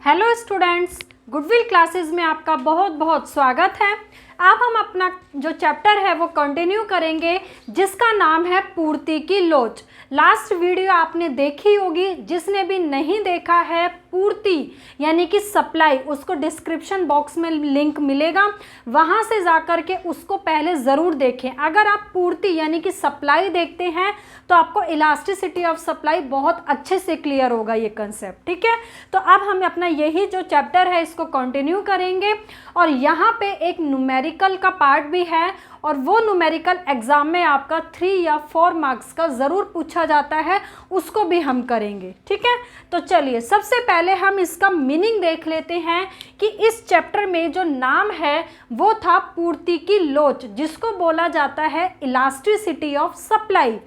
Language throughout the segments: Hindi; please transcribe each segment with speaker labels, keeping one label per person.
Speaker 1: हेलो स्टूडेंट्स, गुडविल क्लासेस में आपका बहुत बहुत स्वागत है। अब हम अपना जो चैप्टर है वो कंटिन्यू करेंगे जिसका नाम है पूर्ति की लोच। लास्ट वीडियो आपने देखी होगी, जिसने भी नहीं देखा है पूर्ति यानी कि सप्लाई, उसको डिस्क्रिप्शन बॉक्स में लिंक मिलेगा, वहाँ से जाकर के उसको पहले ज़रूर देखें। अगर आप पूर्ति यानी कि सप्लाई देखते हैं तो आपको इलास्टिसिटी ऑफ सप्लाई बहुत अच्छे से क्लियर होगा ये कंसेप्ट, ठीक है। तो अब हम अपना यही जो चैप्टर है इसको कंटिन्यू करेंगे और यहाँ पे एक न्यूमेरिकल का पार्ट भी है और वो न्यूमेरिकल एग्जाम में आपका 3 या 4 मार्क्स का ज़रूर पूछा जाता है, उसको भी हम करेंगे, ठीक है। तो चलिए सबसे पहले हम इसका मीनिंग देख लेते हैं कि इस चैप्टर में जो नाम है वो था पूर्ति की लोच, जिसको बोला जाता है इलास्टिसिटी ऑफ सप्लाई।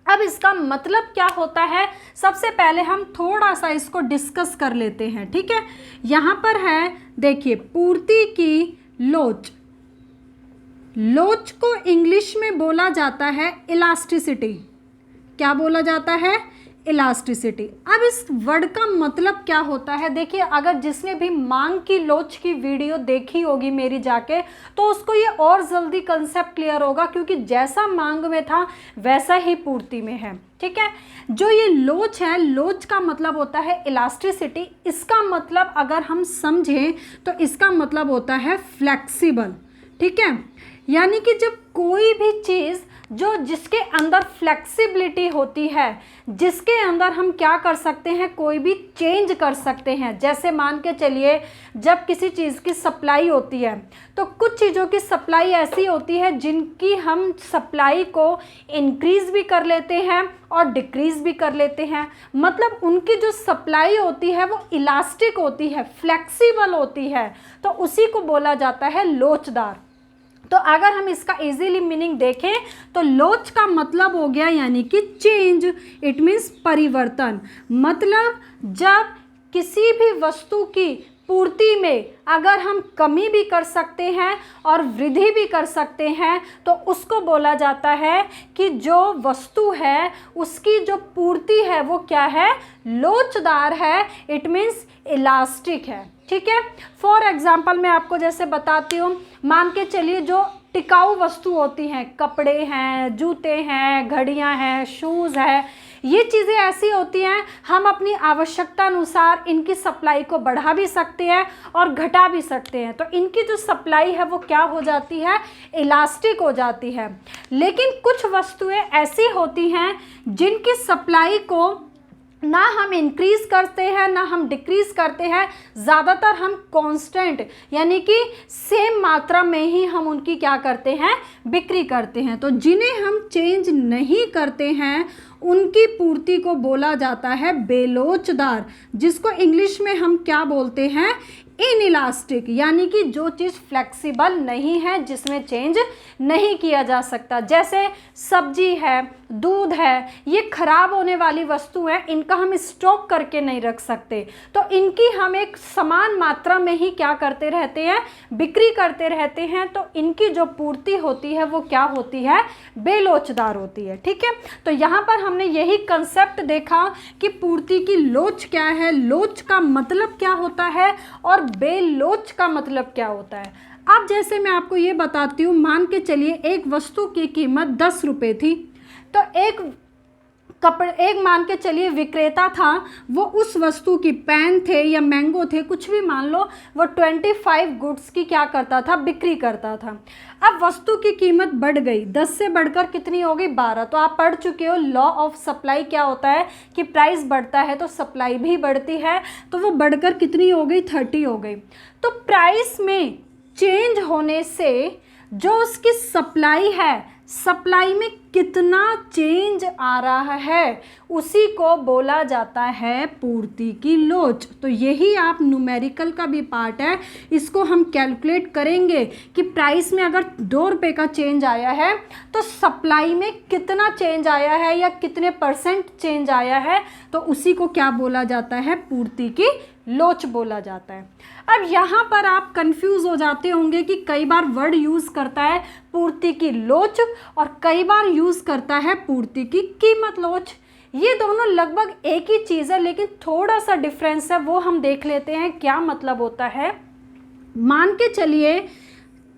Speaker 1: अब इसका मतलब क्या होता है, सबसे पहले हम थोड़ा सा इसको डिस्कस कर लेते हैं, ठीक है। यहाँ पर है, देखिए, पूर्ति की लोच। लोच को इंग्लिश में बोला जाता है इलास्टिसिटी। क्या बोला जाता है? इलास्टिसिटी। अब इस वर्ड का मतलब क्या होता है, देखिए, अगर जिसने भी मांग की लोच की वीडियो देखी होगी मेरी जाके, तो उसको ये और जल्दी कंसेप्ट क्लियर होगा, क्योंकि जैसा मांग में था वैसा ही पूर्ति में है, ठीक है। जो ये लोच है, लोच का मतलब होता है इलास्टिसिटी। इसका मतलब अगर हम समझें तो इसका मतलब होता है फ्लेक्सिबल, ठीक है। यानी कि जब कोई भी चीज़ जो जिसके अंदर फ्लेक्सिबिलिटी होती है, जिसके अंदर हम क्या कर सकते हैं, कोई भी चेंज कर सकते हैं। जैसे मान के चलिए, जब किसी चीज़ की सप्लाई होती है तो कुछ चीज़ों की सप्लाई ऐसी होती है जिनकी हम सप्लाई को इंक्रीज़ भी कर लेते हैं और डिक्रीज़ भी कर लेते हैं। मतलब उनकी जो सप्लाई होती है वो इलास्टिक होती है, फ्लेक्सिबल होती है, तो उसी को बोला जाता है लोचदार। तो अगर हम इसका इजीली मीनिंग देखें तो लोच का मतलब हो गया यानी कि चेंज, इट मीन्स परिवर्तन। मतलब जब किसी भी वस्तु की पूर्ति में अगर हम कमी भी कर सकते हैं और वृद्धि भी कर सकते हैं तो उसको बोला जाता है कि जो वस्तु है उसकी जो पूर्ति है वो क्या है, लोचदार है, इट मीन्स इलास्टिक है, ठीक है। फॉर एग्जाम्पल मैं आपको जैसे बताती हूँ, मान के चलिए जो टिकाऊ वस्तु होती हैं, कपड़े हैं, जूते हैं, घड़ियाँ हैं, शूज़ है, ये चीज़ें ऐसी होती हैं हम अपनी आवश्यकता अनुसार इनकी सप्लाई को बढ़ा भी सकते हैं और घटा भी सकते हैं। तो इनकी जो सप्लाई है वो क्या हो जाती है, इलास्टिक हो जाती है। लेकिन कुछ वस्तुएं ऐसी होती हैं जिनकी सप्लाई को ना हम इंक्रीज़ करते हैं ना हम डिक्रीज़ करते हैं, ज़्यादातर हम कांस्टेंट यानी कि सेम मात्रा में ही हम उनकी क्या करते हैं, बिक्री करते हैं। तो जिन्हें हम चेंज नहीं करते हैं उनकी पूर्ति को बोला जाता है बेलोचदार, जिसको इंग्लिश में हम क्या बोलते हैं, इनइलास्टिक। यानी कि जो चीज़ फ्लेक्सिबल नहीं है, जिसमें चेंज नहीं किया जा सकता। जैसे सब्जी है, दूध है, ये खराब होने वाली वस्तु है, इनका हम स्टॉक करके नहीं रख सकते, तो इनकी हम एक समान मात्रा में ही क्या करते रहते हैं, बिक्री करते रहते हैं। तो इनकी जो पूर्ति होती है वो क्या होती है, बेलोचदार होती है, ठीक है। तो यहाँ पर हमने यही कंसेप्ट देखा कि पूर्ति की लोच क्या है, लोच का मतलब क्या होता है और बेलोच का मतलब क्या होता है। अब जैसे मैं आपको ये बताती हूँ, मान के चलिए एक वस्तु की कीमत 10 रुपये थी, तो एक मान के चलिए विक्रेता था, वो उस वस्तु की पेन थे या मैंगो थे, कुछ भी मान लो, वो 25 गुड्स की क्या करता था, बिक्री करता था। अब वस्तु की कीमत बढ़ गई, 10 से बढ़कर कितनी हो गई, 12। तो आप पढ़ चुके हो लॉ ऑफ सप्लाई क्या होता है कि प्राइस बढ़ता है तो सप्लाई भी बढ़ती है, तो वो बढ़कर कितनी हो गई, 30 हो गई। तो प्राइस में चेंज होने से जो उसकी सप्लाई है, सप्लाई में कितना चेंज आ रहा है, उसी को बोला जाता है पूर्ति की लोच। तो यही आप न्यूमेरिकल का भी पार्ट है, इसको हम कैलकुलेट करेंगे कि प्राइस में अगर 2 रुपये का चेंज आया है तो सप्लाई में कितना चेंज आया है या कितने % चेंज आया है, तो उसी को क्या बोला जाता है, पूर्ति की लोच बोला जाता है। अब यहाँ पर आप कंफ्यूज हो जाते होंगे कि कई बार वर्ड यूज़ करता है पूर्ति की लोच और कई बार यूज़ करता है पूर्ति की कीमत लोच। ये दोनों लगभग एक ही चीज़ है, लेकिन थोड़ा सा डिफरेंस है, वो हम देख लेते हैं क्या मतलब होता है। मान के चलिए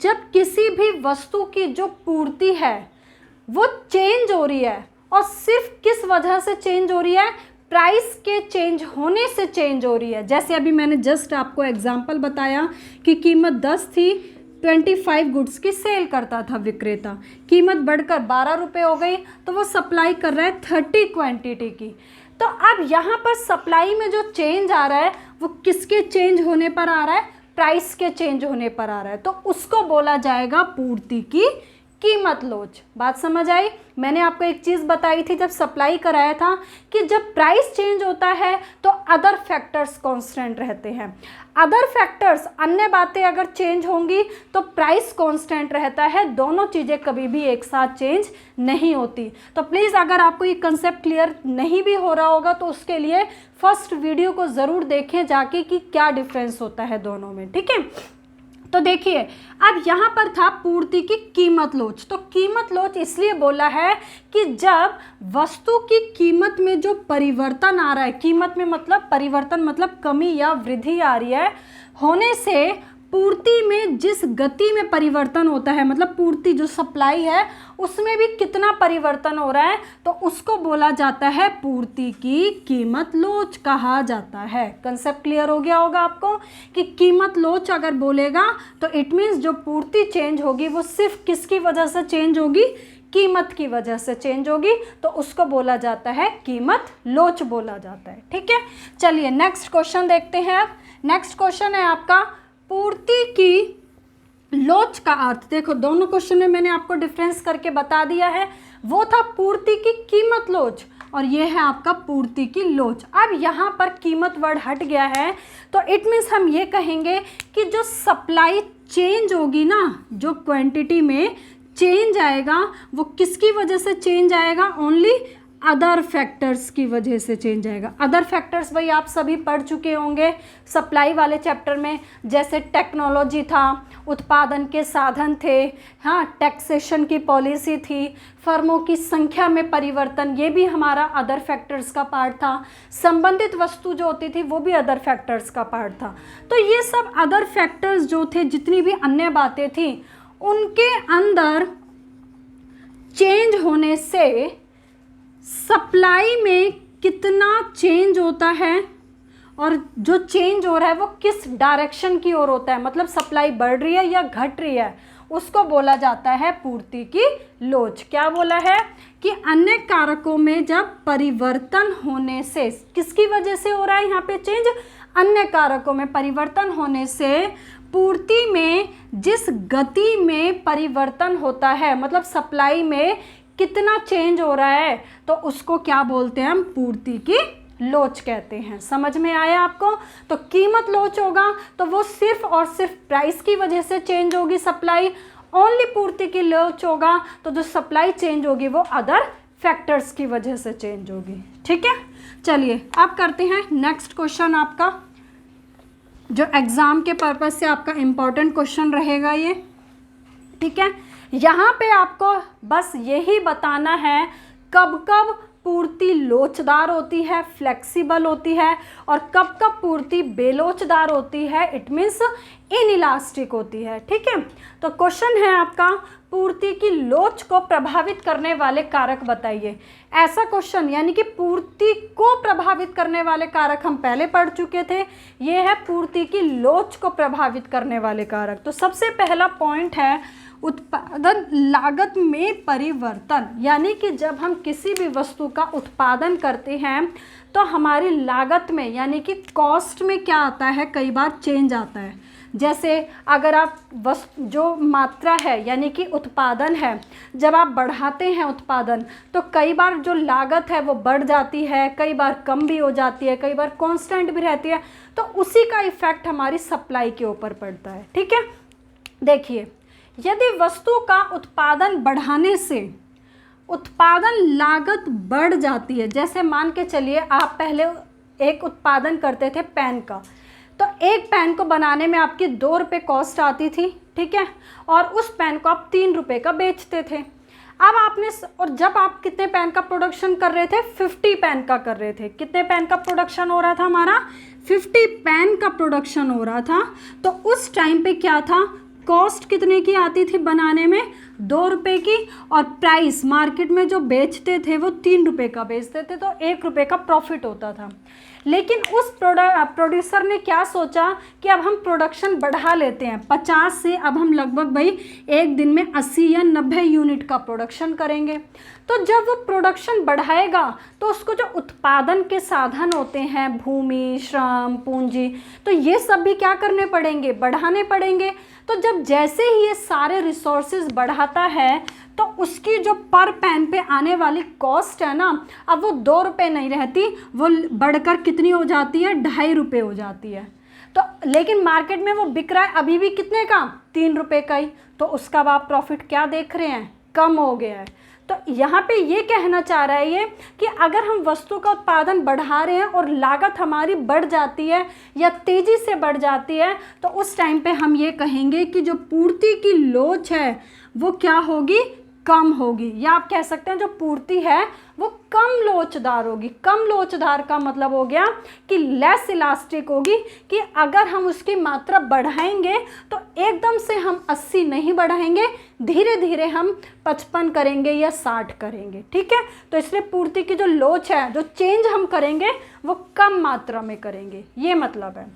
Speaker 1: जब किसी भी वस्तु की जो पूर्ति है वो चेंज हो रही है, और सिर्फ किस वजह से चेंज हो रही है, प्राइस के चेंज होने से चेंज हो रही है। जैसे अभी मैंने जस्ट आपको एग्जांपल बताया कि कीमत 10 थी, 25 गुड्स की सेल करता था विक्रेता, कीमत बढ़कर 12 रुपये हो गई, तो वो सप्लाई कर रहा है 30 क्वांटिटी की। तो अब यहाँ पर सप्लाई में जो चेंज आ रहा है वो किसके चेंज होने पर आ रहा है, प्राइस के चेंज होने पर आ रहा है, तो उसको बोला जाएगा पूर्ति की कीमत लोच। बात समझ आई। मैंने आपको एक चीज़ बताई थी जब सप्लाई कराया था कि जब प्राइस चेंज होता है तो अदर फैक्टर्स कांस्टेंट रहते हैं। अदर फैक्टर्स, अन्य बातें अगर चेंज होंगी तो प्राइस कांस्टेंट रहता है, दोनों चीज़ें कभी भी एक साथ चेंज नहीं होती। तो प्लीज़ अगर आपको ये कंसेप्ट क्लियर नहीं भी हो रहा होगा तो उसके लिए फर्स्ट वीडियो को ज़रूर देखें जाके कि क्या डिफरेंस होता है दोनों में, ठीक है। तो देखिए अब यहाँ पर था पूर्ति की कीमत लोच। तो कीमत लोच इसलिए बोला है कि जब वस्तु की कीमत में जो परिवर्तन आ रहा है, कीमत में मतलब परिवर्तन मतलब कमी या वृद्धि आ रही है, होने से पूर्ति में जिस गति में परिवर्तन होता है, मतलब पूर्ति जो सप्लाई है उसमें भी कितना परिवर्तन हो रहा है, तो उसको बोला जाता है पूर्ति की कीमत लोच कहा जाता है। कंसेप्ट क्लियर हो गया होगा आपको कि कीमत लोच अगर बोलेगा तो इट मीन्स जो पूर्ति चेंज होगी वो सिर्फ किसकी वजह से चेंज होगी, कीमत की वजह से चेंज होगी, तो उसको बोला जाता है कीमत लोच बोला जाता है, ठीक है। चलिए नेक्स्ट क्वेश्चन देखते हैं। अब नेक्स्ट क्वेश्चन है आपका पूर्ति की लोच का अर्थ। देखो दोनों क्वेश्चन में मैंने आपको डिफरेंस करके बता दिया है। वो था पूर्ति की कीमत लोच और ये है आपका पूर्ति की लोच। अब यहाँ पर कीमत वर्ड हट गया है तो इट मीन्स हम ये कहेंगे कि जो सप्लाई चेंज होगी ना, जो क्वांटिटी में चेंज आएगा वो किसकी वजह से चेंज आएगा, ओनली अदर फैक्टर्स की वजह से चेंज आएगा। अदर फैक्टर्स भाई आप सभी पढ़ चुके होंगे सप्लाई वाले चैप्टर में, जैसे टेक्नोलॉजी था, उत्पादन के साधन थे, हाँ, टैक्सेशन की पॉलिसी थी, फर्मों की संख्या में परिवर्तन, ये भी हमारा अदर फैक्टर्स का पार्ट था। संबंधित वस्तु जो होती थी वो भी अदर फैक्टर्स का पार्ट था। तो ये सब अदर फैक्टर्स जो थे, जितनी भी अन्य बातें थी, उनके अंदर चेंज होने से सप्लाई में कितना चेंज होता है और जो चेंज हो रहा है वो किस डायरेक्शन की ओर होता है, मतलब सप्लाई बढ़ रही है या घट रही है, उसको बोला जाता है पूर्ति की लोच। क्या बोला है कि अन्य कारकों में जब परिवर्तन होने से, किसकी वजह से हो रहा है यहाँ पे चेंज, अन्य कारकों में परिवर्तन होने से पूर्ति में जिस गति में परिवर्तन होता है, मतलब सप्लाई में कितना चेंज हो रहा है, तो उसको क्या बोलते हैं हम, पूर्ति की लोच कहते हैं। समझ में आया आपको। तो कीमत लोच होगा तो वो सिर्फ और सिर्फ प्राइस की वजह से चेंज होगी सप्लाई। ओनली पूर्ति की लोच होगा तो जो सप्लाई चेंज होगी वो अदर फैक्टर्स की वजह से चेंज होगी, ठीक है। चलिए अब करते हैं नेक्स्ट क्वेश्चन, आपका जो एग्जाम के पर्पज से आपका इम्पॉर्टेंट क्वेश्चन रहेगा ये, ठीक है। यहाँ पे आपको बस यही बताना है कब कब पूर्ति लोचदार होती है, फ्लेक्सिबल होती है, और कब कब पूर्ति बेलोचदार होती है, इट मीन्स इनइलास्टिक होती है, ठीक है। तो क्वेश्चन है आपका पूर्ति की लोच को प्रभावित करने वाले कारक बताइए। ऐसा क्वेश्चन, यानी कि पूर्ति को प्रभावित करने वाले कारक हम पहले पढ़ चुके थे, ये है पूर्ति की लोच को प्रभावित करने वाले कारक। तो सबसे पहला पॉइंट है उत्पादन लागत में परिवर्तन, यानी कि जब हम किसी भी वस्तु का उत्पादन करते हैं तो हमारी लागत में, यानी कि कॉस्ट में क्या आता है, कई बार चेंज आता है। जैसे अगर आप जो मात्रा है यानी कि उत्पादन है, जब आप बढ़ाते हैं उत्पादन तो कई बार जो लागत है वो बढ़ जाती है, कई बार कम भी हो जाती है, कई बार कांस्टेंट भी रहती है। तो उसी का इफेक्ट हमारी सप्लाई के ऊपर पड़ता है, ठीक है। देखिए यदि वस्तु का उत्पादन बढ़ाने से उत्पादन लागत बढ़ जाती है, जैसे मान के चलिए आप पहले एक उत्पादन करते थे पेन का, तो एक पेन को बनाने में आपकी 2 रुपये कॉस्ट आती थी, ठीक है, और उस पेन को आप 3 रुपये का बेचते थे। अब आपने और जब आप कितने पेन का प्रोडक्शन कर रहे थे, 50 पेन का कर रहे थे। कितने पेन का प्रोडक्शन हो रहा था हमारा, 50 पेन का प्रोडक्शन हो रहा था। तो उस टाइम पे क्या था, कॉस्ट कितने की आती थी बनाने में, 2 रुपये की, और प्राइस मार्केट में जो बेचते थे वो 3 रुपये का बेचते थे, तो 1 रुपये का प्रॉफिट होता था। लेकिन उस प्रोड्यूसर ने क्या सोचा कि अब हम प्रोडक्शन बढ़ा लेते हैं, 50 से अब हम लगभग भाई एक दिन में 80 या 90 यूनिट का प्रोडक्शन करेंगे। तो जब वो प्रोडक्शन बढ़ाएगा तो उसको जो उत्पादन के साधन होते हैं, भूमि, श्रम, पूंजी, तो ये सब भी क्या करने पड़ेंगे, बढ़ाने पड़ेंगे। तो जब जैसे ही ये सारे रिसोर्सेज बढ़ाता है तो उसकी जो पर पेन पे आने वाली कॉस्ट है ना, अब वो 2 रुपये नहीं रहती, वो बढ़कर कितनी हो जाती है, 2.5 रुपये हो जाती है। तो लेकिन मार्केट में वो बिक रहा है अभी भी कितने का, 3 रुपये का ही। तो उसका आप प्रॉफिट क्या देख रहे हैं, कम हो गया है। तो यहाँ पे ये कहना चाह रहा है ये कि अगर हम वस्तु का उत्पादन बढ़ा रहे हैं और लागत हमारी बढ़ जाती है या तेज़ी से बढ़ जाती है, तो उस टाइम पे हम ये कहेंगे कि जो पूर्ति की लोच है वो क्या होगी, कम होगी। या आप कह सकते हैं जो पूर्ति है वो कम लोचदार होगी। कम लोचदार का मतलब हो गया कि लेस इलास्टिक होगी, कि अगर हम उसकी मात्रा बढ़ाएंगे तो एकदम से हम 80 नहीं बढ़ाएंगे, धीरे धीरे हम 55 करेंगे या 60 करेंगे। ठीक है, तो इसलिए पूर्ति की जो लोच है, जो चेंज हम करेंगे वो कम मात्रा में करेंगे, ये मतलब है।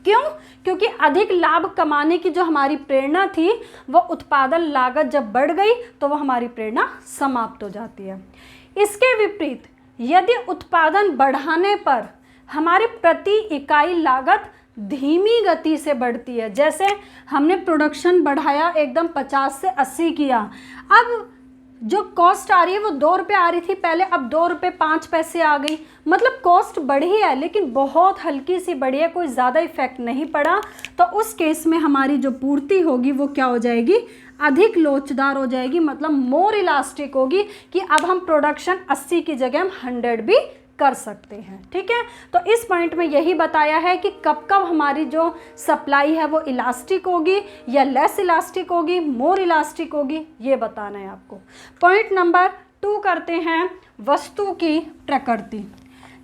Speaker 1: क्यों, क्योंकि अधिक लाभ कमाने की जो हमारी प्रेरणा थी वो उत्पादन लागत जब बढ़ गई तो वो हमारी प्रेरणा समाप्त हो जाती है। इसके विपरीत यदि उत्पादन बढ़ाने पर हमारी प्रति इकाई लागत धीमी गति से बढ़ती है, जैसे हमने प्रोडक्शन बढ़ाया एकदम 50 से 80 किया, अब जो कॉस्ट आ रही है वो 2 रुपये आ रही थी पहले, अब 2 रुपये 5 पैसे आ गई। मतलब कॉस्ट बढ़ी है लेकिन बहुत हल्की सी बढ़ी है, कोई ज़्यादा इफेक्ट नहीं पड़ा। तो उस केस में हमारी जो पूर्ति होगी वो क्या हो जाएगी, अधिक लोचदार हो जाएगी, मतलब मोर इलास्टिक होगी, कि अब हम प्रोडक्शन 80 की जगह हम 100 भी कर सकते हैं। ठीक है, तो इस पॉइंट में यही बताया है कि कब कब हमारी जो सप्लाई है वो इलास्टिक होगी या लेस इलास्टिक होगी, मोर इलास्टिक होगी, ये बताना है आपको। पॉइंट नंबर 2 करते हैं, वस्तु की प्रकृति।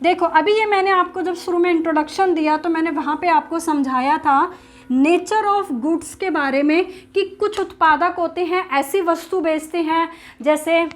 Speaker 1: देखो अभी ये मैंने आपको जब शुरू में इंट्रोडक्शन दिया तो मैंने वहाँ पे आपको समझाया था नेचर ऑफ गुड्स के बारे में, कि कुछ उत्पादक होते हैं ऐसी वस्तु बेचते हैं जैसे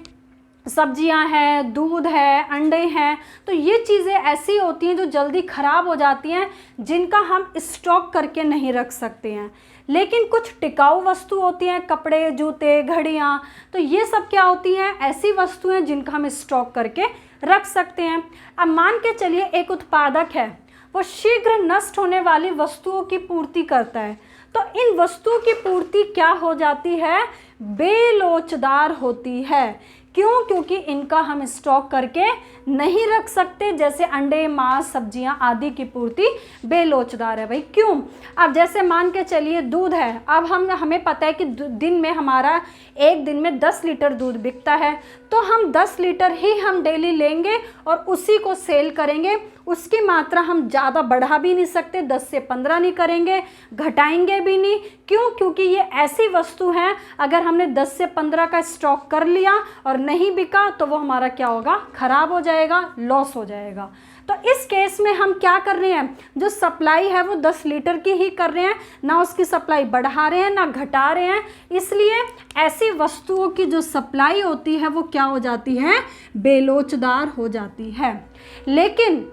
Speaker 1: सब्जियां हैं, दूध है, अंडे हैं, तो ये चीज़ें ऐसी होती हैं जो जल्दी ख़राब हो जाती हैं, जिनका हम स्टॉक करके नहीं रख सकते हैं। लेकिन कुछ टिकाऊ वस्तु होती हैं, कपड़े, जूते, घड़ियाँ, तो ये सब क्या होती हैं, ऐसी वस्तुएं जिनका हम स्टॉक करके रख सकते हैं। अब मान के चलिए एक उत्पादक है, वो शीघ्र नष्ट होने वाली वस्तुओं की पूर्ति करता है, तो इन वस्तुओं की पूर्ति क्या हो जाती है, बेलोचदार होती है। क्यों, क्योंकि इनका हम स्टॉक करके नहीं रख सकते, जैसे अंडे, मांस, सब्जियां आदि की पूर्ति बेलोचदार है भाई। क्यों, अब जैसे मान के चलिए दूध है, अब हमें पता है कि दिन में हमारा एक दिन में 10 लीटर दूध बिकता है, तो हम 10 लीटर ही हम डेली लेंगे और उसी को सेल करेंगे। उसकी मात्रा हम ज़्यादा बढ़ा भी नहीं सकते, 10 से 15 नहीं करेंगे, घटाएंगे भी नहीं। क्यों, क्योंकि ये ऐसी वस्तु है अगर हमने 10 से 15 का स्टॉक कर लिया और नहीं बिका तो वो हमारा क्या होगा, ख़राब हो जाएगा, लॉस हो जाएगा। तो इस केस में हम क्या कर रहे हैं, जो सप्लाई है वो 10 लीटर की ही कर रहे हैं, ना उसकी सप्लाई बढ़ा रहे हैं ना घटा रहे हैं। इसलिए ऐसी वस्तुओं की जो सप्लाई होती है वो क्या हो जाती है, बेलोचदार हो जाती है। लेकिन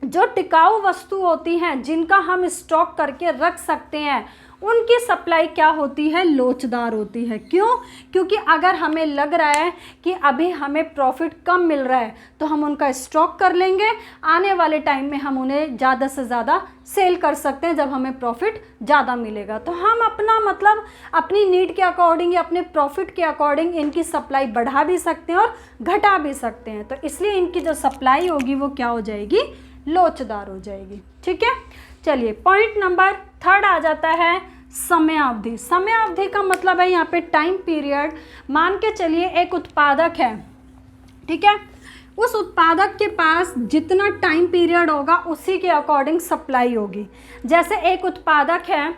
Speaker 1: जो टिकाऊ वस्तु होती हैं जिनका हम स्टॉक करके रख सकते हैं, उनकी सप्लाई क्या होती है, लोचदार होती है। क्यों, क्योंकि अगर हमें लग रहा है कि अभी हमें प्रॉफिट कम मिल रहा है तो हम उनका स्टॉक कर लेंगे, आने वाले टाइम में हम उन्हें ज़्यादा से ज़्यादा सेल कर सकते हैं जब हमें प्रॉफिट ज़्यादा मिलेगा। तो हम अपना मतलब अपनी नीड के अकॉर्डिंग या अपने प्रॉफिट के अकॉर्डिंग इनकी सप्लाई बढ़ा भी सकते हैं और घटा भी सकते हैं। तो इसलिए इनकी जो सप्लाई होगी वो क्या हो जाएगी, लोचदार हो जाएगी। ठीक है, चलिए पॉइंट नंबर 3 आ जाता है, समयावधि। समयावधि का मतलब है यहाँ पे टाइम पीरियड। मान के चलिए एक उत्पादक है, ठीक है, उस उत्पादक के पास जितना टाइम पीरियड होगा उसी के अकॉर्डिंग सप्लाई होगी। जैसे एक उत्पादक है,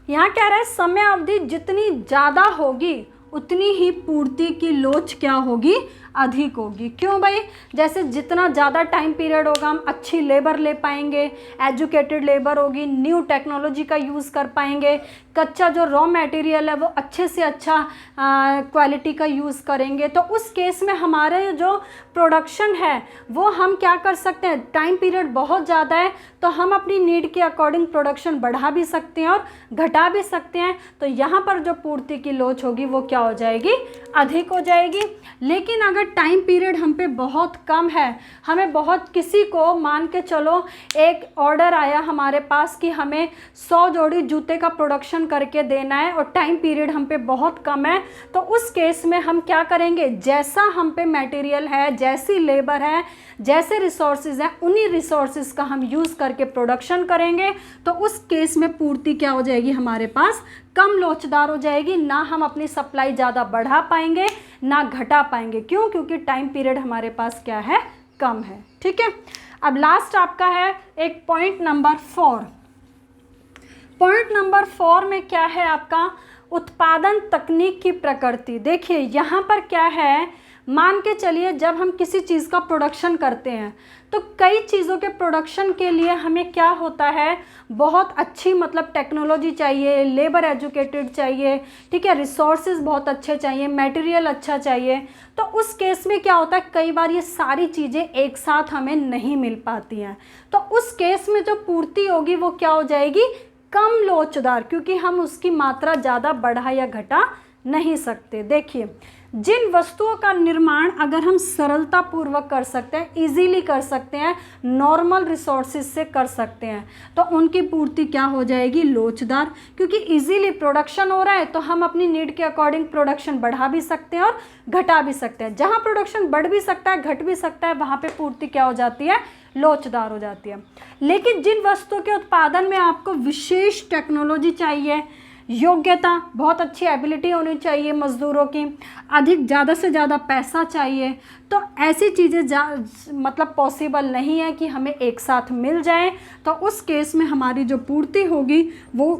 Speaker 1: यहाँ कह रहा है समय अवधि जितनी ज़्यादा होगी उतनी ही पूर्ति की लोच क्या होगी, अधिक होगी। क्यों भाई, जैसे जितना ज़्यादा टाइम पीरियड होगा हम अच्छी लेबर ले पाएंगे, एजुकेटेड लेबर होगी, न्यू टेक्नोलॉजी का यूज़ कर पाएंगे, कच्चा जो रॉ मटेरियल है वो अच्छे से अच्छा क्वालिटी का यूज़ करेंगे। तो उस केस में हमारे जो प्रोडक्शन है वो हम क्या कर सकते हैं, टाइम पीरियड बहुत ज़्यादा है तो हम अपनी नीड के अकॉर्डिंग प्रोडक्शन बढ़ा भी सकते हैं और घटा भी सकते हैं। तो यहाँ पर जो पूर्ति की लोच होगी वो क्या हो जाएगी, अधिक हो जाएगी। लेकिन अगर टाइम पीरियड हम पे बहुत कम है, हमें बहुत, किसी को मान के चलो एक ऑर्डर आया हमारे पास कि हमें 100 जोड़ी जूते का प्रोडक्शन करके देना है और टाइम पीरियड हम पे बहुत कम है, तो उस केस में हम क्या करेंगे, जैसा हम पे मटेरियल है, जैसी लेबर है, जैसे रिसोर्सेज हैं, उन्हीं रिसोर्सेज का हम यूज़ करके प्रोडक्शन करेंगे। तो उस केस में पूर्ति क्या हो जाएगी, हमारे पास कम लोचदार हो जाएगी। ना हम अपनी सप्लाई ज़्यादा बढ़ा पाएंगे ना घटा पाएंगे। क्यों, क्योंकि टाइम पीरियड हमारे पास क्या है, कम है। ठीक है, अब लास्ट आपका है एक पॉइंट नंबर 4। पॉइंट नंबर 4 में क्या है आपका, उत्पादन तकनीक की प्रकृति। देखिए यहाँ पर क्या है, मान के चलिए जब हम किसी चीज़ का प्रोडक्शन करते हैं तो कई चीज़ों के प्रोडक्शन के लिए हमें क्या होता है, बहुत अच्छी मतलब टेक्नोलॉजी चाहिए, लेबर एजुकेटेड चाहिए, ठीक है, रिसोर्सेज बहुत अच्छे चाहिए, मटेरियल अच्छा चाहिए। तो उस केस में क्या होता है, कई बार ये सारी चीज़ें एक साथ हमें नहीं मिल पाती हैं। तो उस केस में जो पूर्ति होगी वो क्या हो जाएगी, कम लोचदार, क्योंकि हम उसकी मात्रा ज़्यादा बढ़ा या घटा नहीं सकते। देखिए जिन वस्तुओं का निर्माण अगर हम सरलता पूर्वक कर सकते हैं, इजीली कर सकते हैं, नॉर्मल रिसोर्सेज से कर सकते हैं, तो उनकी पूर्ति क्या हो जाएगी, लोचदार। क्योंकि इजीली प्रोडक्शन हो रहा है तो हम अपनी नीड के अकॉर्डिंग प्रोडक्शन बढ़ा भी सकते हैं और घटा भी सकते हैं। जहाँ प्रोडक्शन बढ़ भी सकता है, घट भी सकता है, वहाँ पे पूर्ति क्या हो जाती है, लोचदार हो जाती है। लेकिन जिन वस्तुओं के उत्पादन में आपको विशेष टेक्नोलॉजी चाहिए, योग्यता, बहुत अच्छी एबिलिटी होनी चाहिए मज़दूरों की, अधिक ज़्यादा से ज़्यादा पैसा चाहिए, तो ऐसी चीज़ें मतलब पॉसिबल नहीं है कि हमें एक साथ मिल जाए। तो उस केस में हमारी जो पूर्ति होगी वो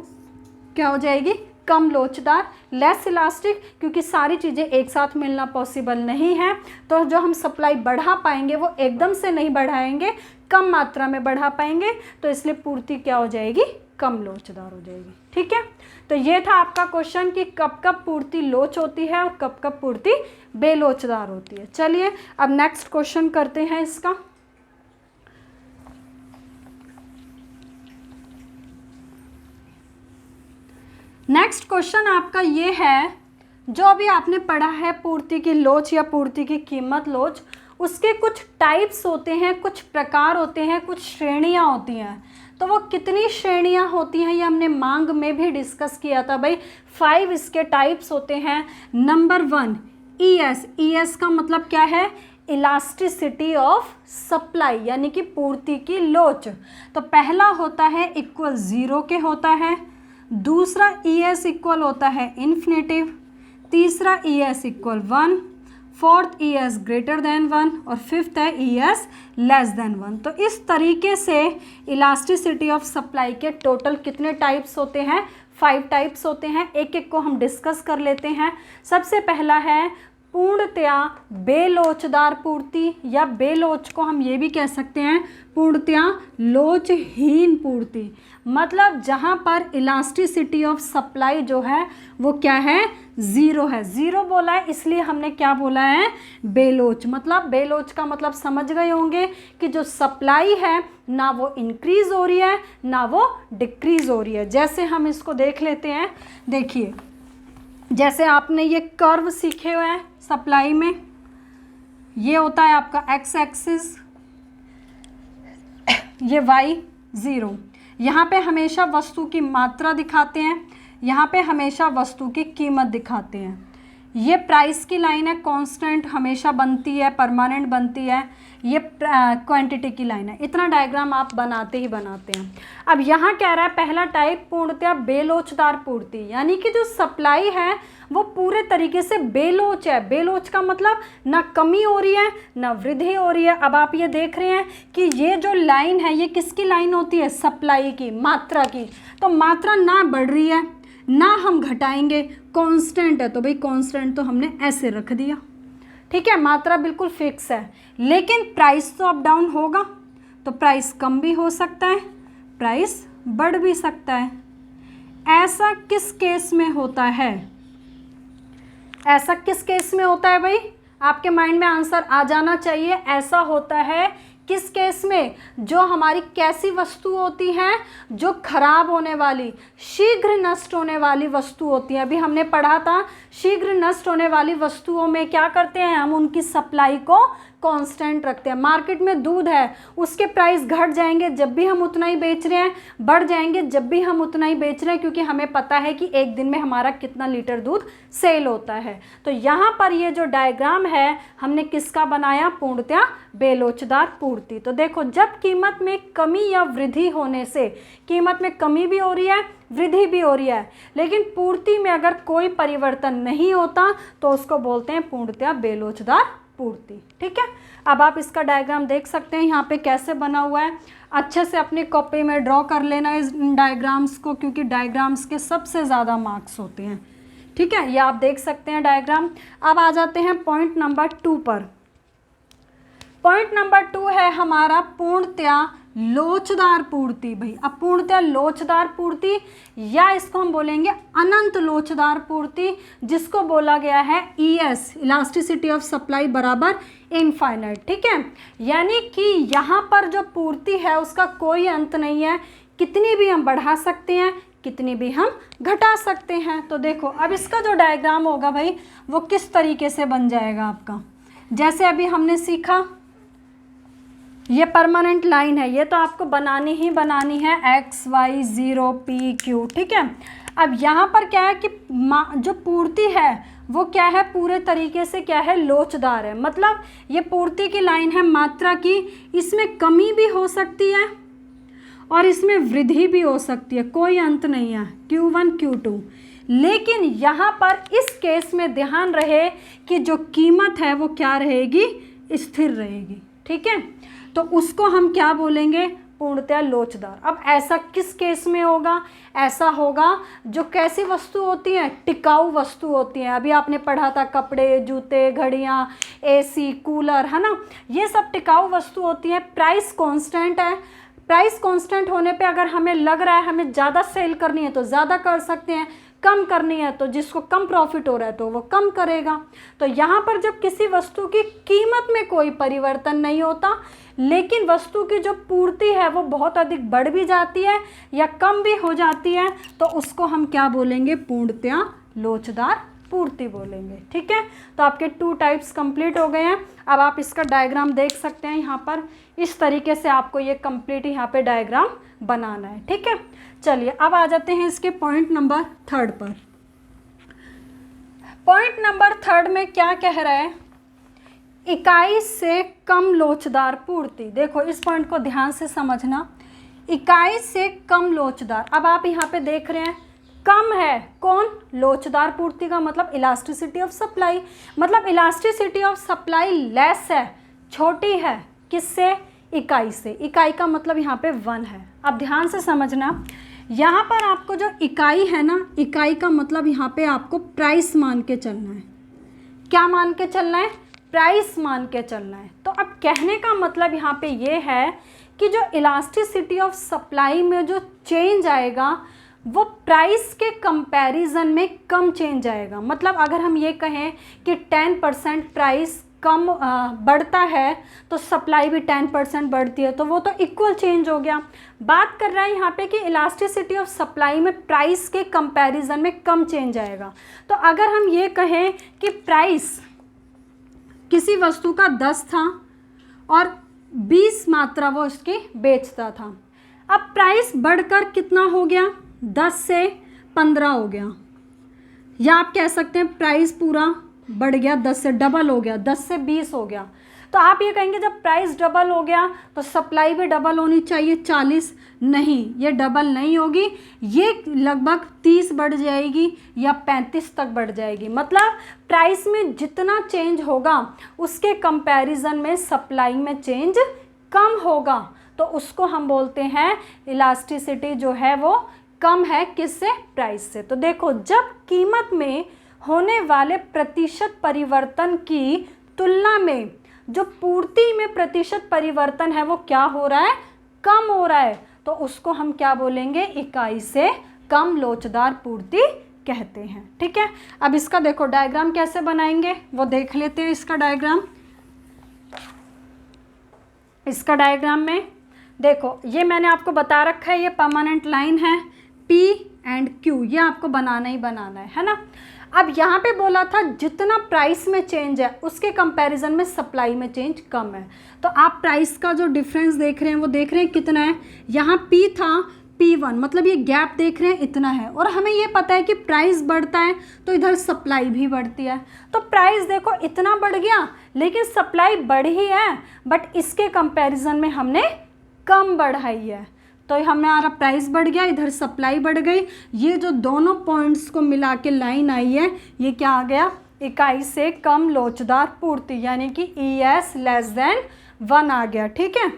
Speaker 1: क्या हो जाएगी, कम लोचदार, लेस इलास्टिक, क्योंकि सारी चीज़ें एक साथ मिलना पॉसिबल नहीं है। तो जो हम सप्लाई बढ़ा पाएंगे वो एकदम से नहीं बढ़ाएंगे, कम मात्रा में बढ़ा पाएंगे, तो इसलिए पूर्ति क्या हो जाएगी, कम लोचदार हो जाएगी। ठीक है, तो ये था आपका क्वेश्चन कि कब कब पूर्ति लोच होती है और कब कब पूर्ति बेलोचदार होती है। चलिए अब नेक्स्ट क्वेश्चन करते हैं इसका। नेक्स्ट क्वेश्चन आपका ये है, जो अभी आपने पढ़ा है पूर्ति की लोच या पूर्ति की कीमत लोच, उसके कुछ टाइप्स होते हैं, कुछ प्रकार होते हैं, कुछ श्रेणियां होती हैं। तो वो कितनी श्रेणियां होती हैं ये हमने मांग में भी डिस्कस किया था भाई। 5 इसके टाइप्स होते हैं। Number 1 ES। ES का मतलब क्या है, इलास्टिसिटी ऑफ सप्लाई, यानी कि पूर्ति की लोच। तो पहला होता है इक्वल 0 के होता है, दूसरा ES इक्वल होता है इन्फिनेटिव, तीसरा ES equal 1, fourth ES greater than 1 और फिफ्थ है ES लेस देन 1। तो इस तरीके से इलास्टिसिटी ऑफ सप्लाई के टोटल कितने टाइप्स होते हैं, 5 टाइप्स होते हैं। एक एक को हम डिस्कस कर लेते हैं। सबसे पहला है पूर्णतया बेलोचदार पूर्ति, या बेलोच को हम ये भी कह सकते हैं पूर्णतया लोचहीन पूर्ति। मतलब जहाँ पर इलास्टिसिटी ऑफ सप्लाई जो है वो क्या है, 0 है। 0 बोला है इसलिए हमने क्या बोला है, बेलोच। मतलब बेलोच का मतलब समझ गए होंगे कि जो सप्लाई है ना वो इंक्रीज हो रही है ना वो डिक्रीज हो रही है। जैसे हम इसको देख लेते हैं, देखिए जैसे आपने ये कर्व सीखे हुए हैं सप्लाई में, ये होता है आपका x एक्सिस, ये y 0। यहाँ पे हमेशा वस्तु की मात्रा दिखाते हैं, यहाँ पे हमेशा वस्तु की कीमत दिखाते हैं। ये प्राइस की लाइन है, कांस्टेंट हमेशा बनती है, परमानेंट बनती है। ये क्वांटिटी की लाइन है। इतना डायग्राम आप बनाते ही बनाते हैं। अब यहाँ कह रहा है पहला टाइप पूर्णतया बेलोचदार पूर्ति, यानी कि जो सप्लाई है वो पूरे तरीके से बेलोच है। बेलोच का मतलब ना कमी हो रही है ना वृद्धि हो रही है। अब आप ये देख रहे हैं कि ये जो लाइन है ये किसकी लाइन होती है, सप्लाई की, मात्रा की। तो मात्रा ना बढ़ रही है ना हम घटाएंगे, कांस्टेंट है तो भाई कांस्टेंट तो हमने ऐसे रख दिया, ठीक है, मात्रा बिल्कुल फिक्स है। लेकिन प्राइस तो अप डाउन होगा, तो प्राइस कम भी हो सकता है, प्राइस बढ़ भी सकता है। ऐसा किस केस में होता है? ऐसा किस केस में होता है भाई? आपके माइंड में आंसर आ जाना चाहिए। ऐसा होता है किस केस में? जो हमारी कैसी वस्तु होती हैं, जो खराब होने वाली, शीघ्र नष्ट होने वाली वस्तु होती है। अभी हमने पढ़ा था शीघ्र नष्ट होने वाली वस्तुओं में क्या करते हैं हम, उनकी सप्लाई को कांस्टेंट रखते हैं। मार्केट में दूध है, उसके प्राइस घट जाएंगे जब भी हम उतना ही बेच रहे हैं, बढ़ जाएंगे जब भी हम उतना ही बेच रहे हैं, क्योंकि हमें पता है कि एक दिन में हमारा कितना लीटर दूध सेल होता है। तो यहाँ पर ये जो डायग्राम है हमने किसका बनाया? पूर्णतया बेलोचदार पूर्ति। तो देखो, जब कीमत में कमी या वृद्धि होने से, कीमत में कमी भी हो रही है, वृद्धि भी हो रही है, लेकिन पूर्ति में अगर कोई परिवर्तन नहीं होता तो उसको बोलते हैं पूर्णतया बेलोचदार पूर्ति। ठीक है, अब आप इसका डायग्राम देख सकते हैं यहाँ पे कैसे बना हुआ है। अच्छे से अपनी कॉपी में ड्रॉ कर लेना इस डायग्राम्स को, क्योंकि डायग्राम्स के सबसे ज़्यादा मार्क्स होते हैं। ठीक है, ये आप देख सकते हैं डायग्राम। अब आ जाते हैं पॉइंट नंबर 2 पर। पॉइंट नंबर 2 है हमारा पूर्णतया लोचदार पूर्ति। भाई, अब पूर्णतया लोचदार पूर्ति, या इसको हम बोलेंगे अनंत लोचदार पूर्ति, जिसको बोला गया है ES, इलास्टिसिटी ऑफ सप्लाई बराबर इनफाइनाइट। ठीक है, यानी कि यहाँ पर जो पूर्ति है उसका कोई अंत नहीं है, कितनी भी हम बढ़ा सकते हैं, कितनी भी हम घटा सकते हैं। तो देखो, अब इसका जो डायग्राम होगा भाई वो किस तरीके से बन जाएगा आपका। जैसे अभी हमने सीखा, ये परमानेंट लाइन है, ये तो आपको बनानी ही बनानी है, X Y 0 P Q। ठीक है, अब यहाँ पर क्या है कि जो पूर्ति है वो क्या है, पूरे तरीके से क्या है, लोचदार है। मतलब ये पूर्ति की लाइन है मात्रा की, इसमें कमी भी हो सकती है और इसमें वृद्धि भी हो सकती है, कोई अंत नहीं है, Q1 Q2। लेकिन यहाँ पर इस केस में ध्यान रहे कि जो कीमत है वो क्या रहेगी, स्थिर रहेगी। ठीक है, तो उसको हम क्या बोलेंगे, पूर्णतया लोचदार। अब ऐसा किस केस में होगा? ऐसा होगा जो कैसी वस्तु होती है, टिकाऊ वस्तु होती है। अभी आपने पढ़ा था कपड़े, जूते, घड़ियाँ, AC, कूलर, है ना, ये सब टिकाऊ वस्तु होती है। प्राइस कांस्टेंट है, प्राइस कांस्टेंट होने पे अगर हमें लग रहा है हमें ज़्यादा सेल करनी है तो ज़्यादा कर सकते हैं, कम करनी है तो जिसको कम प्रॉफिट हो रहा है तो वो कम करेगा। तो यहाँ पर जब किसी वस्तु की कीमत में कोई परिवर्तन नहीं होता, लेकिन वस्तु की जो पूर्ति है वो बहुत अधिक बढ़ भी जाती है या कम भी हो जाती है, तो उसको हम क्या बोलेंगे, पूर्णतया लोचदार पूर्ति बोलेंगे। ठीक है, तो आपके 2 टाइप्स कंप्लीट हो गए हैं। अब आप इसका डायग्राम देख सकते हैं यहाँ पर, इस तरीके से आपको ये कंप्लीट यहाँ पे डायग्राम बनाना है। ठीक है, चलिए अब आ जाते हैं इसके पॉइंट नंबर 3 पर। पॉइंट नंबर 3 में क्या कह रहा है, इकाई से कम लोचदार पूर्ति। देखो, इस पॉइंट को ध्यान से समझना, इकाई से कम लोचदार। अब आप यहाँ पे देख रहे हैं कम है, कौन, लोचदार पूर्ति का मतलब इलास्टिसिटी ऑफ सप्लाई, मतलब इलास्टिसिटी ऑफ सप्लाई लेस है, छोटी है, किससे, इकाई से। इकाई का मतलब यहाँ पे 1 है। अब ध्यान से समझना, यहाँ पर आपको जो इकाई है ना, इकाई का मतलब यहाँ पे आपको प्राइस मान के चलना है। क्या मान के चलना है, प्राइस मान के चलना है। तो अब कहने का मतलब यहाँ पे ये है कि जो इलास्टिसिटी ऑफ सप्लाई में जो चेंज आएगा वो प्राइस के कंपैरिजन में कम चेंज आएगा। मतलब अगर हम ये कहें कि 10% प्राइस कम बढ़ता है तो सप्लाई भी 10% बढ़ती है, तो वो तो इक्वल चेंज हो गया। बात कर रहा है यहाँ पे कि इलास्टिसिटी ऑफ सप्लाई में प्राइस के कंपैरिजन में कम चेंज आएगा। तो अगर हम ये कहें कि प्राइस किसी वस्तु का 10 था और 20 मात्रा वो उसकी बेचता था, अब प्राइस बढ़कर कितना हो गया, 10 से 15 हो गया, या आप कह सकते हैं प्राइस पूरा बढ़ गया, 10 से डबल हो गया, 10 से 20 हो गया। तो आप ये कहेंगे जब प्राइस डबल हो गया तो सप्लाई भी डबल होनी चाहिए, 40। नहीं, ये डबल नहीं होगी, ये लगभग 30 बढ़ जाएगी या 35 तक बढ़ जाएगी। मतलब प्राइस में जितना चेंज होगा उसके कंपैरिजन में सप्लाई में चेंज कम होगा, तो उसको हम बोलते हैं इलास्टिसिटी जो है वो कम है किससे? प्राइस से। तो देखो, जब कीमत में होने वाले प्रतिशत परिवर्तन की तुलना में जो पूर्ति में प्रतिशत परिवर्तन है वो क्या हो रहा है? कम हो रहा है, तो उसको हम क्या बोलेंगे? इकाई से कम लोचदार पूर्ति कहते हैं। ठीक है, अब इसका देखो डायग्राम कैसे बनाएंगे वो देख लेते हैं। इसका डायग्राम में देखो, ये मैंने आपको बता रखा है, ये परमानेंट लाइन है P एंड Q, ये आपको बनाना ही बनाना है ना। अब यहाँ पे बोला था जितना प्राइस में चेंज है उसके कंपैरिजन में सप्लाई में चेंज कम है। तो आप प्राइस का जो डिफरेंस देख रहे हैं वो देख रहे हैं कितना है? यहाँ P था P1, मतलब ये गैप देख रहे हैं इतना है, और हमें ये पता है कि प्राइस बढ़ता है तो इधर सप्लाई भी बढ़ती है। तो प्राइस देखो इतना बढ़ गया लेकिन सप्लाई बढ़ी है, बट इसके कंपैरिजन में हमने कम बढ़ाई है। तो हमारा प्राइस बढ़ गया, इधर सप्लाई बढ़ गई। ये जो दोनों पॉइंट्स को मिला के लाइन आई है, ये क्या आ गया? इकाई से कम लोचदार पूर्ति, यानी कि ES <1 आ गया। ठीक है,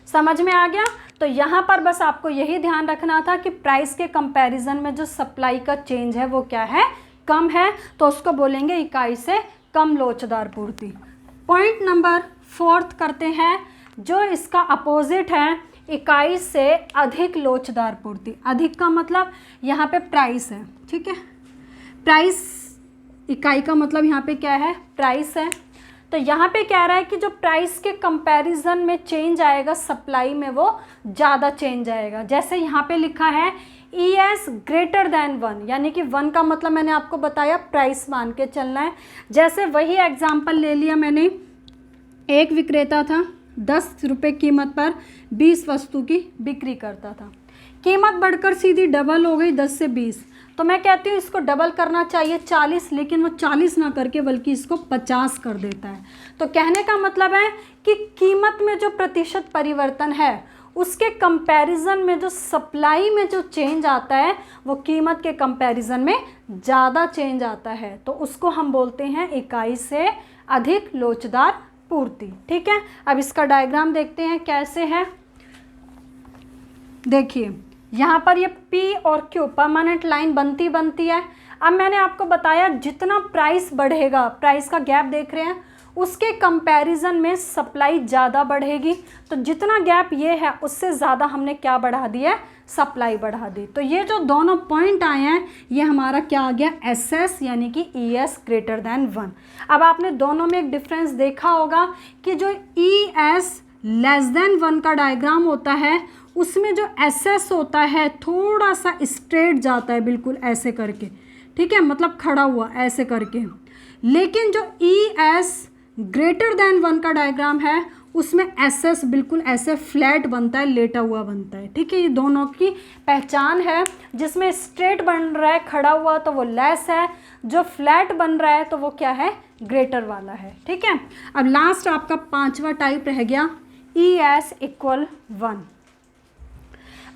Speaker 1: समझ में आ गया? तो यहाँ पर बस आपको यही ध्यान रखना था कि प्राइस के कंपैरिजन में जो सप्लाई का चेंज है वो क्या है? कम है, तो उसको बोलेंगे इकाई से कम लोचदार पूर्ति। पॉइंट नंबर 4 करते हैं, जो इसका अपोजिट है इकाई से अधिक लोचदार पूर्ति। अधिक का मतलब यहाँ पे प्राइस है। ठीक है, प्राइस, इकाई का मतलब यहाँ पे क्या है? प्राइस है। तो यहाँ पे कह रहा है कि जो प्राइस के कंपैरिजन में चेंज आएगा सप्लाई में वो ज़्यादा चेंज आएगा। जैसे यहाँ पे लिखा है ES < 1, यानी कि 1 का मतलब मैंने आपको बताया प्राइस मान के चलना है। जैसे वही एग्जाम्पल ले लिया मैंने, एक विक्रेता था 10 रुपये कीमत पर 20 वस्तु की बिक्री करता था। कीमत बढ़कर सीधी डबल हो गई 10 से 20, तो मैं कहती हूँ इसको डबल करना चाहिए 40, लेकिन वो 40 ना करके बल्कि इसको 50 कर देता है। तो कहने का मतलब है कि कीमत में जो प्रतिशत परिवर्तन है उसके कंपैरिजन में जो सप्लाई में जो चेंज आता है वो कीमत के कंपैरिजन में ज़्यादा चेंज आता है, तो उसको हम बोलते हैं इकाई से अधिक लोचदार पूर्ति। ठीक है, अब इसका डायग्राम देखते हैं कैसे है। देखिए यहाँ पर ये P और Q परमानेंट लाइन बनती है। अब मैंने आपको बताया जितना प्राइस बढ़ेगा, प्राइस का गैप देख रहे हैं, उसके कंपैरिजन में सप्लाई ज़्यादा बढ़ेगी। तो जितना गैप ये है उससे ज़्यादा हमने क्या बढ़ा दिया? सप्लाई बढ़ा दी। तो ये जो दोनों पॉइंट आए हैं ये हमारा क्या आ गया? SS, यानी कि ES < 1। अब आपने दोनों में एक डिफरेंस देखा होगा कि जो ES < 1 का डायग्राम होता है उसमें जो SS होता है थोड़ा सा स्ट्रेट जाता है, बिल्कुल ऐसे करके। ठीक है, मतलब खड़ा हुआ ऐसे करके। लेकिन जो ES < 1 का डायग्राम है उसमें SS बिल्कुल ऐसे फ्लैट बनता है, लेटा हुआ बनता है। ठीक है, ये दोनों की पहचान है। जिसमें स्ट्रेट बन रहा है खड़ा हुआ तो वो लेस है, जो फ्लैट बन रहा है तो वो क्या है? ग्रेटर वाला है। ठीक है, अब लास्ट आपका 5वां टाइप रह गया ES = 1।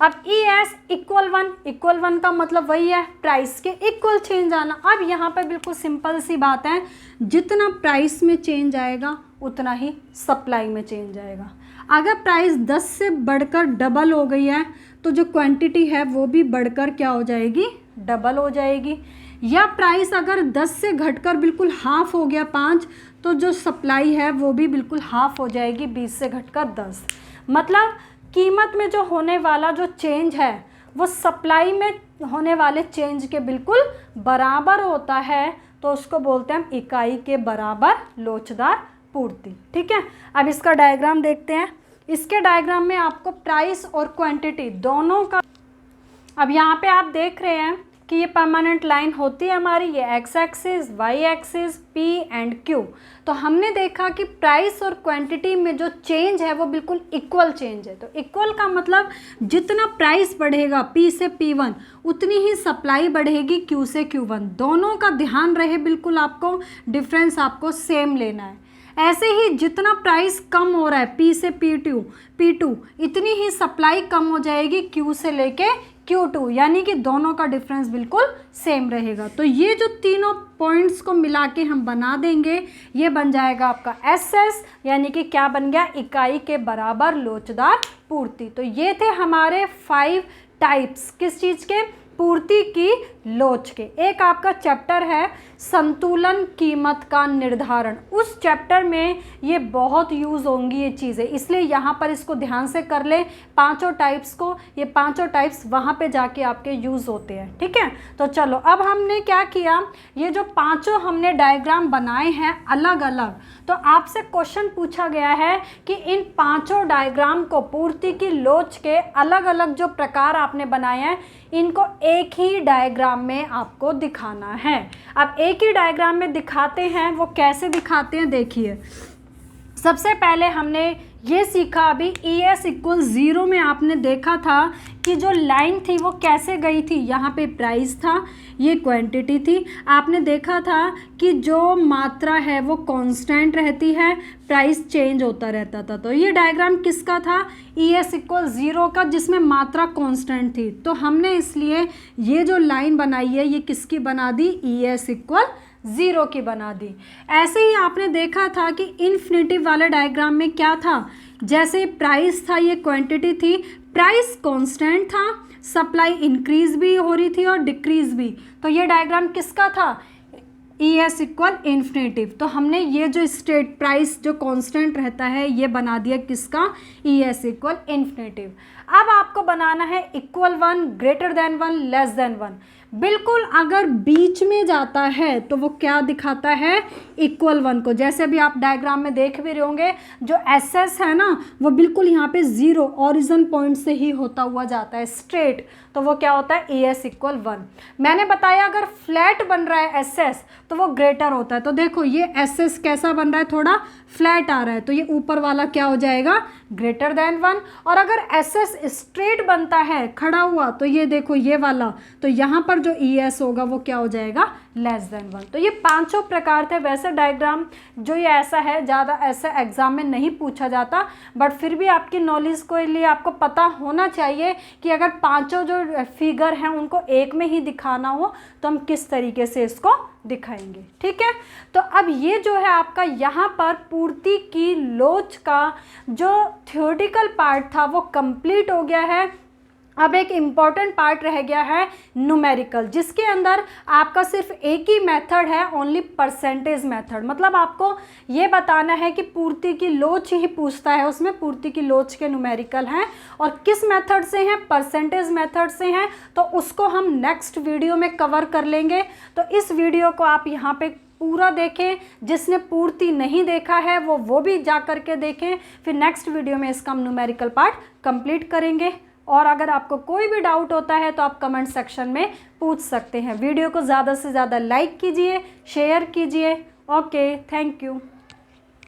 Speaker 1: अब ES = 1 का मतलब वही है प्राइस के इक्वल चेंज आना। अब यहाँ पे बिल्कुल सिंपल सी बात है, जितना प्राइस में चेंज आएगा उतना ही सप्लाई में चेंज आएगा। अगर प्राइस 10 से बढ़कर डबल हो गई है तो जो क्वांटिटी है वो भी बढ़कर क्या हो जाएगी? डबल हो जाएगी। या प्राइस अगर 10 से घटकर बिल्कुल हाफ हो गया 5, तो जो सप्लाई है वो भी बिल्कुल हाफ हो जाएगी 20 से घटकर 10। मतलब कीमत में जो होने वाला जो चेंज है वो सप्लाई में होने वाले चेंज के बिल्कुल बराबर होता है, तो उसको बोलते हैं हम इकाई के बराबर लोचदार पूर्ति। ठीक है, अब इसका डायग्राम देखते हैं। इसके डायग्राम में आपको प्राइस और क्वांटिटी दोनों का, अब यहाँ पे आप देख रहे हैं कि ये परमानेंट लाइन होती है हमारी, ये X axis, Y axis, P and Q। तो हमने देखा कि प्राइस और क्वांटिटी में जो चेंज है वो बिल्कुल इक्वल चेंज है। तो इक्वल का मतलब जितना प्राइस बढ़ेगा P से P1 उतनी ही सप्लाई बढ़ेगी Q से Q1। दोनों का ध्यान रहे, बिल्कुल आपको डिफरेंस आपको सेम लेना है। ऐसे ही जितना प्राइस कम हो रहा है P से P2 इतनी ही सप्लाई कम हो जाएगी Q से लेके Q2, यानी कि दोनों का डिफरेंस बिल्कुल सेम रहेगा। तो ये जो तीनों पॉइंट्स को मिला के हम बना देंगे, ये बन जाएगा आपका SS, यानी कि क्या बन गया? इकाई के बराबर लोचदार पूर्ति। तो ये थे हमारे 5 टाइप्स, किस चीज़ के, पूर्ति की लोच के। एक आपका चैप्टर है संतुलन कीमत का निर्धारण, उस चैप्टर में ये बहुत यूज़ होंगी ये चीज़ें, इसलिए यहाँ पर इसको ध्यान से कर ले पांचों टाइप्स को, ये पांचों टाइप्स वहाँ पे जाके आपके यूज़ होते हैं, ठीक है। तो चलो अब हमने क्या किया, ये जो पांचों हमने डायग्राम बनाए हैं अलग अलग, तो आपसे क्वेश्चन पूछा गया है कि इन पांचों डायग्राम को, पूर्ति की लोच के अलग अलग जो प्रकार आपने बनाए हैं, इनको एक ही डायग्राम में आपको दिखाना है। अब एक ही डायग्राम में दिखाते हैं, वो कैसे दिखाते हैं देखिए। सबसे पहले हमने ये सीखा, अभी ES = 0 में आपने देखा था कि जो लाइन थी वो कैसे गई थी, यहाँ पे प्राइस था, ये क्वांटिटी थी, आपने देखा था कि जो मात्रा है वो कांस्टेंट रहती है, प्राइस चेंज होता रहता था। तो ये डायग्राम किसका था, ES = 0 का, जिसमें मात्रा कांस्टेंट थी। तो हमने इसलिए ये जो लाइन बनाई है ये किसकी बना दी, ES = 0 की बना दी। ऐसे ही आपने देखा था कि इन्फिनिटिव वाले डायग्राम में क्या था, जैसे प्राइस था, ये क्वांटिटी थी, प्राइस कांस्टेंट था, सप्लाई इंक्रीज भी हो रही थी और डिक्रीज भी। तो ये डायग्राम किसका था, ES = इन्फिनिटिव। तो हमने ये जो स्टेट प्राइस जो कांस्टेंट रहता है ये बना दिया किसका, ES = इन्फिनिटिव। अब आपको बनाना है =1, >1, <1। बिल्कुल अगर बीच में जाता है तो वो क्या दिखाता है, =1 को। जैसे अभी आप डायग्राम में देख भी रहे होंगे, जो SS है ना वो बिल्कुल यहाँ पे 0 ओरिजिन पॉइंट से ही होता हुआ जाता है स्ट्रेट, तो वो क्या होता है, ES = 1। मैंने बताया अगर फ्लैट बन रहा है SS तो वो ग्रेटर होता है। तो देखो ये SS कैसा बन रहा है, थोड़ा फ्लैट आ रहा है, तो ये ऊपर वाला क्या हो जाएगा, >1। और अगर SS स्ट्रेट बनता है खड़ा हुआ, तो ये देखो ये वाला, तो यहाँ पर जो ES होगा वो क्या हो जाएगा, <1। तो ये पांचों प्रकार थे। वैसे डायग्राम जो ये ऐसा है, ज़्यादा ऐसा एग्जाम में नहीं पूछा जाता, बट फिर भी आपकी नॉलेज के लिए आपको पता होना चाहिए कि अगर पांचों जो फिगर हैं उनको एक में ही दिखाना हो तो हम किस तरीके से इसको दिखाएंगे, ठीक है। तो अब ये जो है आपका यहाँ पर पूर्ति की लोच का जो थ्योरेटिकल पार्ट था वो कंप्लीट हो गया है। अब एक इम्पॉर्टेंट पार्ट रह गया है न्यूमेरिकल, जिसके अंदर आपका सिर्फ एक ही मेथड है, ओनली परसेंटेज मेथड। मतलब आपको ये बताना है कि पूर्ति की लोच ही पूछता है, उसमें पूर्ति की लोच के न्यूमेरिकल हैं और किस मेथड से हैं, परसेंटेज मेथड से हैं। तो उसको हम नेक्स्ट वीडियो में कवर कर लेंगे। तो इस वीडियो को आप यहाँ पे पूरा देखें, जिसने पूर्ति नहीं देखा है वो भी जा करके देखें, फिर नेक्स्ट वीडियो में इसका हम न्यूमेरिकल पार्ट कंप्लीट करेंगे। और अगर आपको कोई भी डाउट होता है तो आप कमेंट सेक्शन में पूछ सकते हैं। वीडियो को ज़्यादा से ज़्यादा लाइक कीजिए, शेयर कीजिए। Okay, thank you.